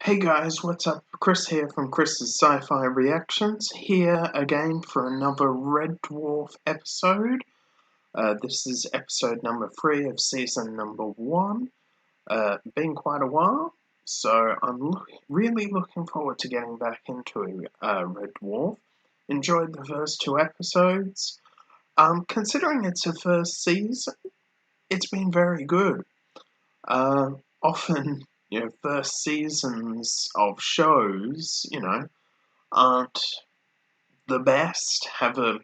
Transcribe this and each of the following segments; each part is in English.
Hey guys, what's up? Chris here from Chris's Sci-Fi Reactions, here again for another Red Dwarf episode. This is episode number 3 of season number 1. Been quite a while, so I'm really looking forward to getting back into Red Dwarf. Enjoyed the first 2 episodes. Considering it's the first season, it's been very good. Often, first seasons of shows, aren't the best, have a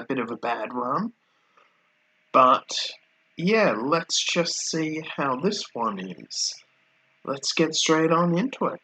bit of a bad run. But, yeah, let's just see how this one is. Let's get straight on into it.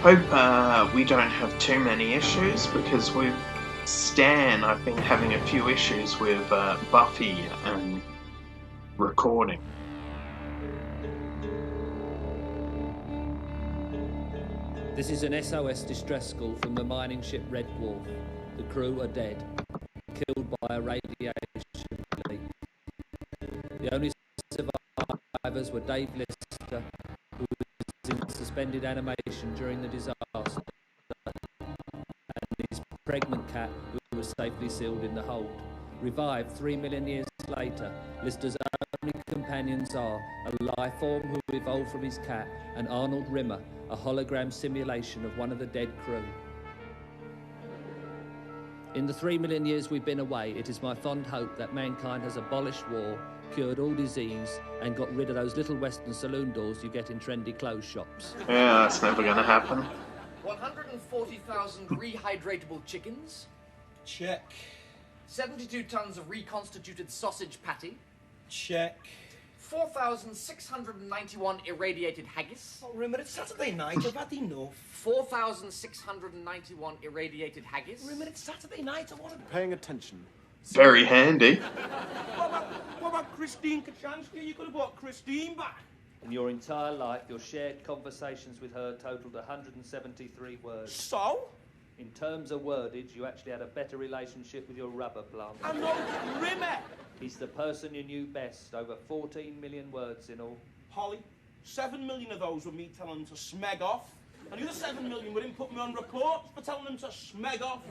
Hope we don't have too many issues, because with Stan, I've been having a few issues with Buffy and recording. This is an SOS distress call from the mining ship Red Dwarf. The crew are dead, killed by a radiation leak. The only survivors were Dave Lister, who was in suspended animation during the disaster, and his pregnant cat, who was safely sealed in the hold. Revived 3 million years later, Lister's only companions are a life form who evolved from his cat, and Arnold Rimmer, a hologram simulation of one of the dead crew. In the 3 million years we've been away, it is my fond hope that mankind has abolished war, cured all disease, and got rid of those little Western saloon doors you get in trendy clothes shops. Yeah, that's never gonna happen. 140,000 rehydratable chickens. Check. 72 tons of reconstituted sausage patty. Check. 4,691 irradiated haggis. Oh, remember, it's Saturday night. I've had enough. 4,691 irradiated haggis. Remember, it's Saturday night. I want to... Paying attention. Very handy. What about Christine Kachansky? You could have brought Christine back. In your entire life, your shared conversations with her totaled 173 words. So? In terms of wordage, you actually had a better relationship with your rubber plant. I know Rimmer. He's the person you knew best, over 14 million words in all. Holly, 7 million of those were me telling them to smeg off. And the other 7 million were him putting me on reports for telling them to smeg off.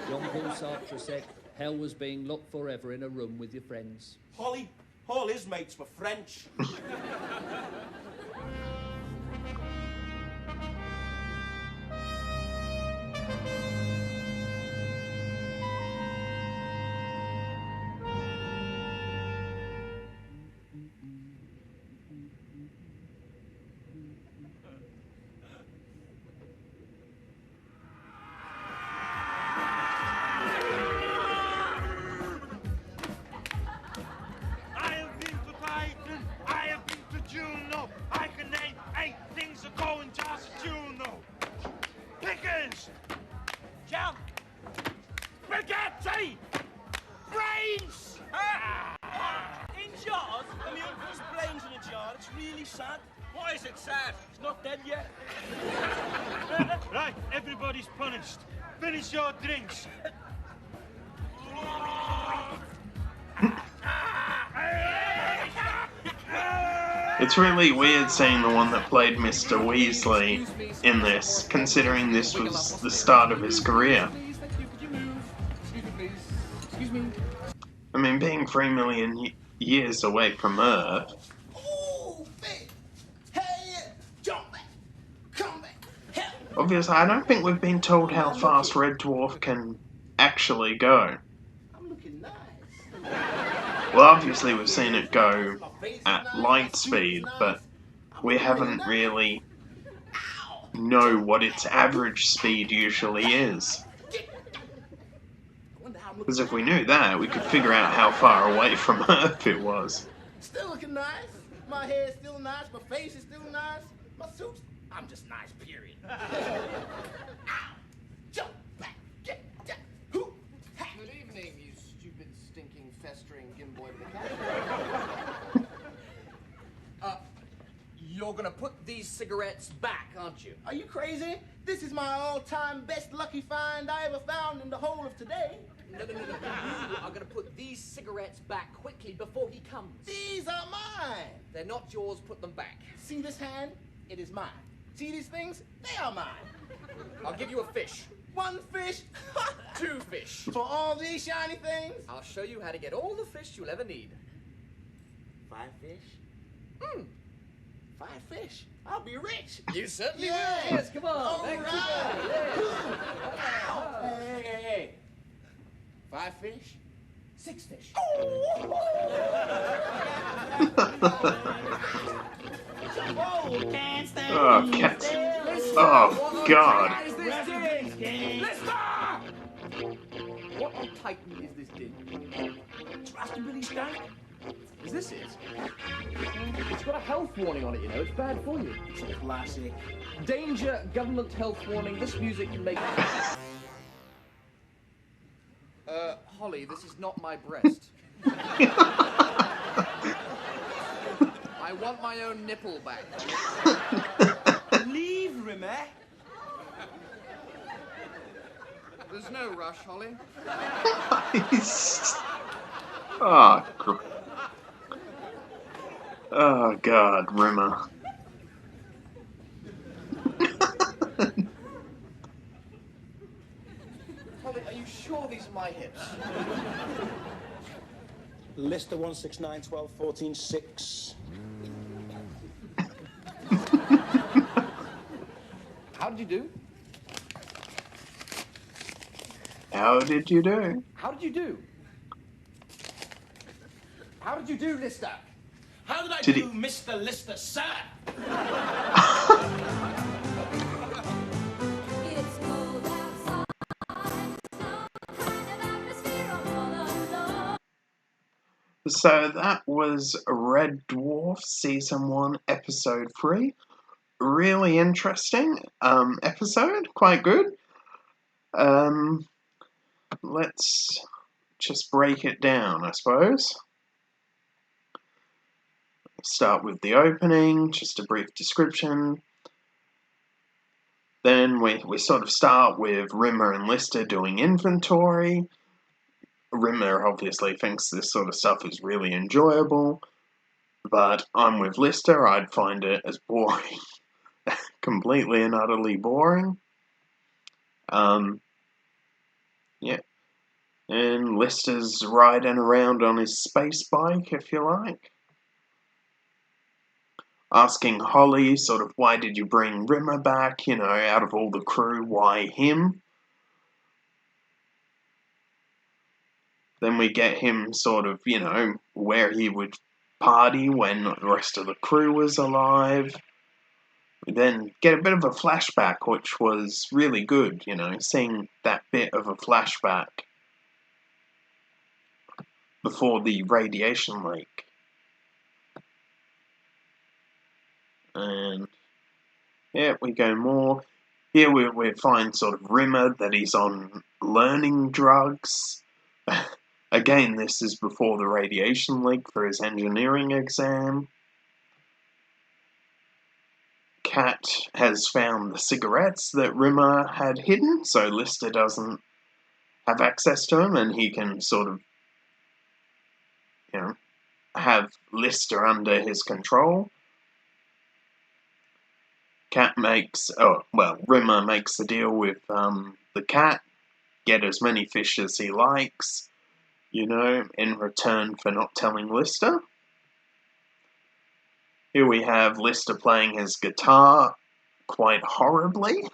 Jean-Paul Sartre said, hell was being locked forever in a room with your friends. Holly, all his mates were French. Jump! Spaghetti! Brains! In jars? I mean, uncle's brains in a jar. It's really sad. Why is it sad? He's not dead yet. Right, everybody's punished. Finish your drinks. It's really weird seeing the one that played Mr. Weasley in this, considering this was the start of his career. I mean, being 3 million years away from Earth. Oh, hey, jump back, come back, help. Obviously, I don't think we've been told how fast Red Dwarf can actually go. I'm looking nice. Well, obviously we've seen it go at light speed, but we haven't really know what its average speed usually is. Because if we knew that, we could figure out how far away from Earth it was. Still looking nice. My hair's still nice. My face is still nice. My suit's... I'm just nice, period. Ow! Jump back. Get down. Hoo! Ha! Good evening, you stupid, stinking, festering gimboid of a cat. You're gonna put these cigarettes back, aren't you? Are you crazy? This is my all-time best lucky find I ever found in the whole of today. No. You are gonna put these cigarettes back quickly before he comes. These are mine. They're not yours, put them back. See this hand? It is mine. See these things? They are mine. I'll give you a fish. 1 fish. 2 fish. For all these shiny things. I'll show you how to get all the fish you'll ever need. 5 fish. 5 fish. I'll be rich. You certainly Yeah. will. Yes, come on. All Thank you. right. Hey. 5 fish. 6 fish. Oh, cats. Oh, God. What on Titan is this din? Trust Billy Stank. Is this it? It's got a health warning on it, you know. It's bad for you. It's a classic. Danger, government health warning. This music can make... Holly, this is not my breast. I want my own nipple back. Leave, Rimmer. There's no rush, Holly. Oh, oh, God, Rimmer. Holly, are you sure these are my hips? Lister 169 12 14 6. How did you do? How did you do? How did you do? How did you do, Lister? How did I Did do, he- Mr. Lister, sir? It's cold outside, some kind of atmosphere all alone. So that was Red Dwarf Season 1, Episode 3. Really interesting episode, quite good. Let's just break it down, I suppose. Start with the opening, just a brief description. Then we sort of start with Rimmer and Lister doing inventory. Rimmer obviously thinks this sort of stuff is really enjoyable, but I'm with Lister, I'd find it as boring. Completely and utterly boring. Yeah. And Lister's riding around on his space bike, if you like. Asking Holly, sort of, why did you bring Rimmer back? You know, out of all the crew, why him? Then we get him sort of, you know, where he would party when the rest of the crew was alive. We then get a bit of a flashback, which was really good, you know, seeing that bit of a flashback before the radiation leak. And yeah, we go more. Here we find sort of Rimmer that he's on learning drugs. Again, this is before the radiation leak for his engineering exam. Kat has found the cigarettes that Rimmer had hidden, so Lister doesn't have access to them, and he can sort of, you know, have Lister under his control. Rimmer makes the deal with the cat, get as many fish as he likes, in return for not telling Lister. Here we have Lister playing his guitar quite horribly.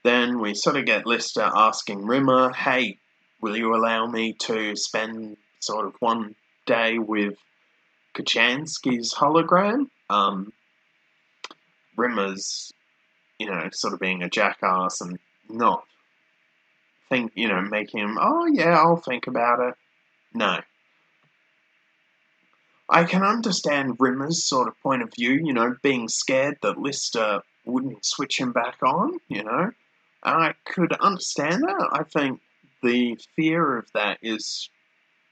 Then we sort of get Lister asking Rimmer, hey, will you allow me to spend sort of one day with Kochanski's hologram? Rimmer's, sort of being a jackass and not making him, oh yeah, I'll think about it. No. I can understand Rimmer's sort of point of view, being scared that Lister wouldn't switch him back on, I could understand that. I think the fear of that is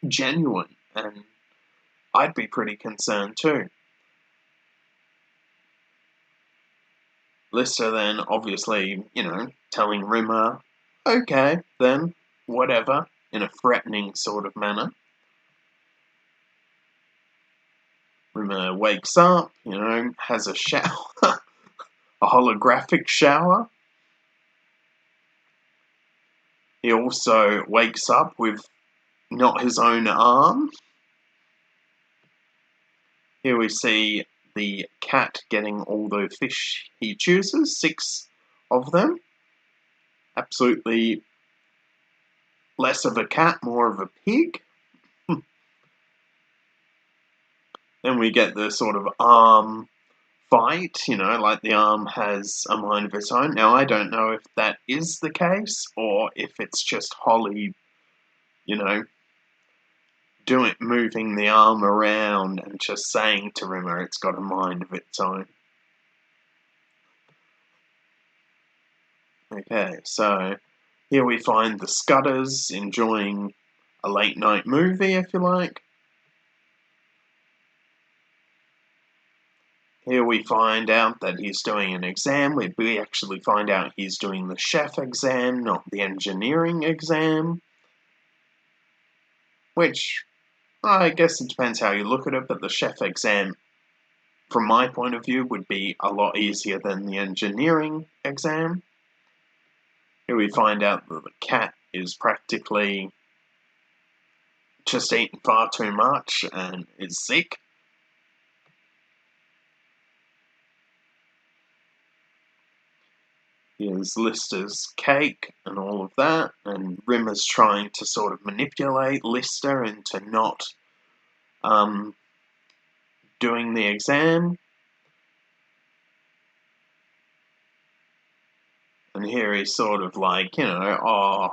genuine, and I'd be pretty concerned too. Lister then, obviously, telling Rimmer, okay, then, whatever, in a threatening sort of manner. Rimmer wakes up, has a shower, a holographic shower. He also wakes up with not his own arm. Here we see the cat getting all the fish he chooses, 6 of them. Absolutely less of a cat, more of a pig. Then we get the sort of arm fight, like the arm has a mind of its own. Now, I don't know if that is the case, or if it's just Holly, moving the arm around and just saying to Rimmer it's got a mind of its own. Okay, so here we find the Scudders enjoying a late night movie, if you like. Here we find out that he's doing an exam. We actually find out he's doing the chef exam, not the engineering exam. Which, I guess it depends how you look at it, but the chef exam, from my point of view, would be a lot easier than the engineering exam. Here we find out that the cat is practically just eating far too much and is sick. Here's Lister's cake and all of that, and Rimmer's trying to sort of manipulate Lister into not doing the exam. And here he's sort of like, a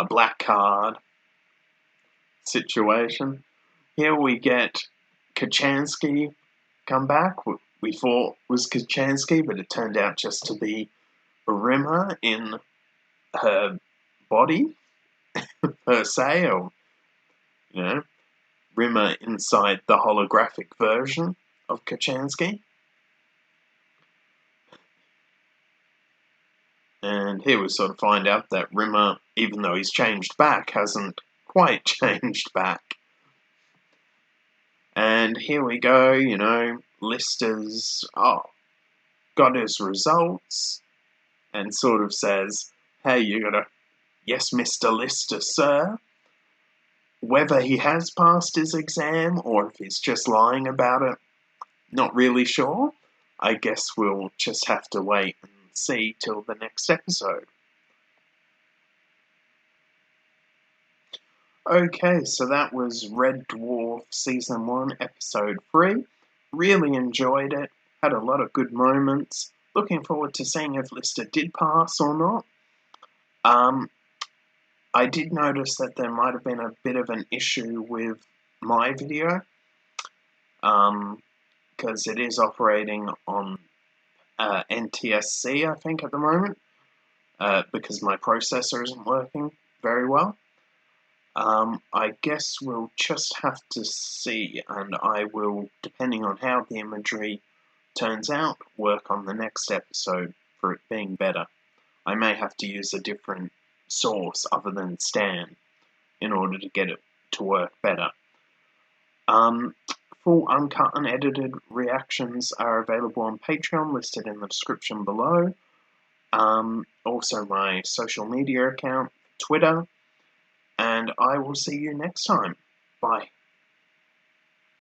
black card situation. Here we get Kochanski come back. We thought was Kochanski, but it turned out just to be Rimmer in her body, per se, or, Rimmer inside the holographic version of Kochanski. And here we sort of find out that Rimmer, even though he's changed back, hasn't quite changed back. And here we go, Lister's got his results and sort of says, hey, you gotta, yes, Mr. Lister, sir. Whether he has passed his exam or if he's just lying about it, not really sure. I guess we'll just have to wait and see till the next episode. Okay, so that was Red Dwarf Season 1, Episode 3. Really enjoyed it, had a lot of good moments. Looking forward to seeing if Lister did pass or not. I did notice that there might have been a bit of an issue with my video, because it is operating on NTSC, I think, at the moment, because my processor isn't working very well. I guess we'll just have to see, and I will, depending on how the imagery turns out, work on the next episode for it being better. I may have to use a different source other than Stan in order to get it to work better. Full uncut, unedited reactions are available on Patreon, listed in the description below. Also my social media account, Twitter, and I will see you next time. Bye.